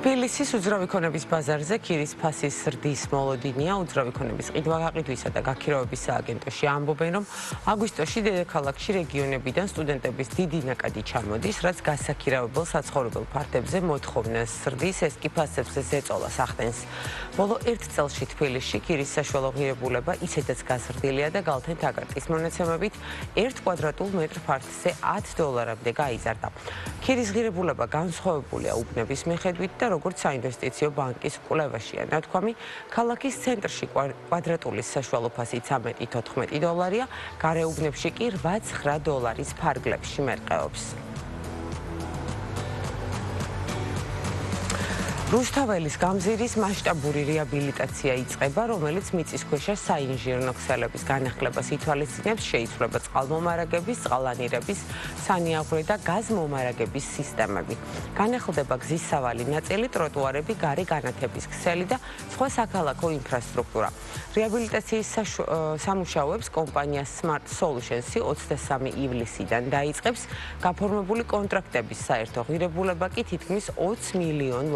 თბილისის უძრავი ქონების ბაზარზე ქირის ფასის ზრდის მოლოდინია. უძრავი ქონების ყიდვა-გაყიდვისა და გაქირავების სააგენტოში ამბობენ, რომ აგვისტოში დედაქალაქში რეგიონებიდან სტუდენტების დიდი ნაკადი ჩამოდის, რაც გასაქირავებელ საცხოვრებელ ფართებზე მოთხოვნას ზრდის, ეს კი ფასებზე ზეწოლას ახდენს. ბოლო ერთ წელში თბილისში ქირის საშუალო ღირებულება ისედაც გაზრდილია და გალთენ თაგარტის მონაცემებით 1 კვადრატულ მეტრ ფართზე $10-მდე გაიზარდა. ქირის ღირებულება განსხვავებულია უბნების მიხედვით და როგორც საინვესტიციო ბანკის კვლევაშია ნათქვამი, ქალაქის ცენტრში კვადრატული საშუალო ფასი $13-14, გარეუბნებში კი $8-9 ფარგლებში მერყეობს. რუსთაველის გამზირის მასშტაბური რეაბილიტაცია იწყება, რომელიც მიწისქვეშა საინჟინრო ქსელების განახლებას ითვალისწინებს, შეიცვლება წყალმომარაგების, წყალანირების, სანიაღვრე და გაზმომარაგების სისტემები. განახლდება გზის სავალი ნაწილი, ტროტუარები, გარე განათების ქსელი და სხვა საქალაქო ინფრასტრუქტურა. რეაბილიტაციის სამუშაოებს კომპანია Smart Solutions 23 ივლისიდან დაიწყებს, გაფორმებული კონტრაქტების საერთო ღირებულება კი თითქმის $20 მილიონ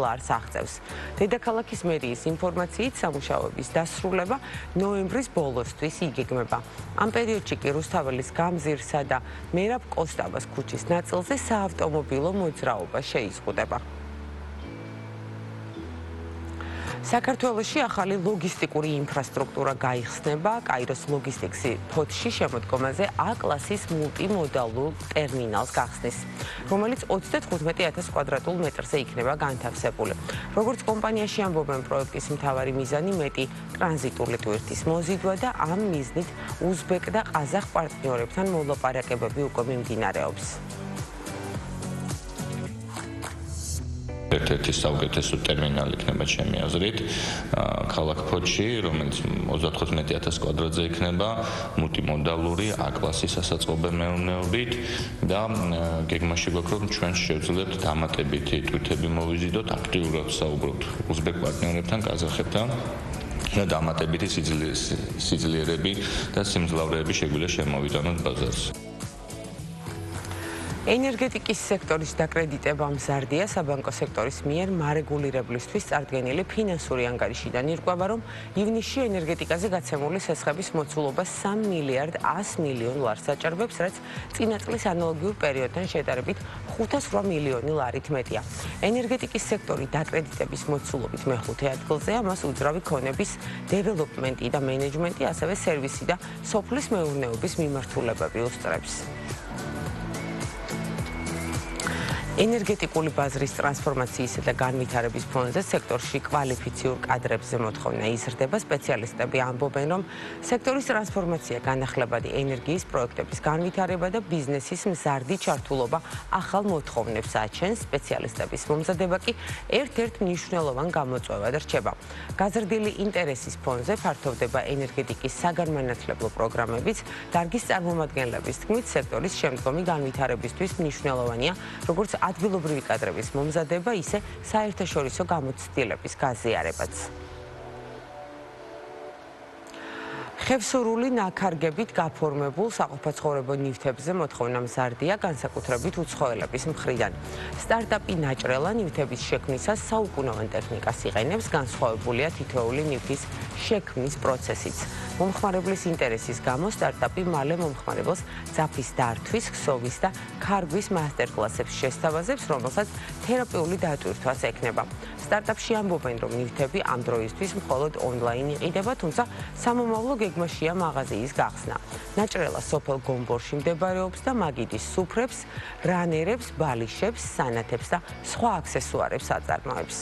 აღწევს. დედაქალაქის მერიის ინფორმაციით სამუშაოების დასრულება ნოემბრის ბოლოსთვის იგეგმება. ამ პერიოდში კი რუსთაველის გამზირსა და მერაბ კოსტავას ქუჩის ნაწილზე საავტომობილო მოძრაობა შეიზღუდება. საქართველოში ახალი ლოგისტიკური ინფრასტრუქტურა გაიხსნება. კაიროს ლოგისტიკის ფოთში შემოდგომაზე A კლასის მულტიმოდალურ ტერმინალს გახსნის, რომელიც 35,000 კვადრატულ მეტრზე იქნება განთავსებული. როგორც კომპანიაში ამბობენ, პროექტის მთავარი მიზანი მეტი ტრანზიტული ტვირთის მოზიდვა და ამ მიზნით უზბეკ და ყაზახ პარტნიორებთან მოლაპარაკებები უკვე მიმდინარეობს. ერთ-ერთი საუკეთესო ტერმინალი იქნება ჩემი აზრით ქალაქ ფოთში, რომელიც 35,000 კვადრატზე იქნება, მულტიმოდალური A კლასის სასაწყობე მეურნეობით და გეგმაში გვაქვს, რომ ჩვენ შევძლებთ დამატებითი ტვირთები მოვიზიდოთ, აქტიურად საუბრობთ უზბეკ პარტნიორებთან, ყაზახებთან და დამატებითი სიძლიერები და სიმძლავრეები შეგვიძლია შემოვიტანოთ ბაზარზე. ენერგეტიკის სექტორის დაკრედიტება მზარდია. საბანკო სექტორის მიერ მარეგულირებლისთვის წარდგენილი ფინანსური ანგარიშიდან ირკვევა, რომ ივნისში ენერგეტიკაზე გაცემული სესხების მოცულობა $3 მილიარდ 100 მილიონ აჭარბებს, რაც წინა წლის ანალოგიურ პერიოდთან შედარებით $508 მილიონი მეტია. ენერგეტიკის სექტორი დაკრედიტების მოცულობით მეხუთე ადგილზეა, მას უძრავი ქონების დეველოპმენტი და მენეჯმენტი, ასევე სერვისი და სოფლის მეურნეობის მიმართულებები უსწრებს. ენერგეტიკული ბაზრის ტრანსფორმაციისა და განვითარების ფონდზე სექტორში კვალიფიციურ კადრებზე მოთხოვნა იზრდება. სპეციალისტები ამბობენ, რომ სექტორის ტრანსფორმაცია, განახლებადი ენერგიის პროექტების განვითარება და ბიზნესის მზარდი ჩართულობა ახალ მოთხოვნებს აჩენს. სპეციალისტების მომზადება კი ერთ-ერთ მნიშვნელოვან გამოწვევად რჩება. გაზრდილი ინტერესის ფონზე ფართოვდება ენერგეტიკის საგანმანათლებლო პროგრამებიც. დარგის წარმომადგენლების თქმით, სექტორის შემდგომი განვითარებისთვის მნიშვნელოვანია, როგორც ადგილობრივი კადრების მომზადება, ისე საერთაშორისო გამოცდილების გაზიარებაც. ხევსურული ნაქარგებით გაფორმებულ საყოფაცხოვრებო ნივთებზე მოთხოვნა მზარდია, განსაკუთრებით უცხოელების მხრიდან. სტარტაპი ნაჭრელა ნივთების შექმნისას საუკუნოვან ტექნიკას იყენებს, განსხვავებულია თითოეული ნივთის შექმნის პროცესიც. მომხმარებლის ინტერესის გამო სტარტაპი მალე მომხმარებელს ძაფის დართვის, ქსოვის და ქარგვის მასტერკლასებს შესთავაზებს, რომელსაც თერაპიული დატვირთვას ექნება. სტარტაპში ამბობენ, რომ ნივთები ამ დროისთვის მხოლოდ ონლაინ იყიდება, თუმცა სამომავლო გეგმაშია მაღაზიის გახსნა. ნაჭრელა სოფელ გომბორში მდებარეობს და მაგიდის სუფრებს, რანერებს, ბალიშებს, სანათებს და სხვა აქსესუარებს აწარმოებს.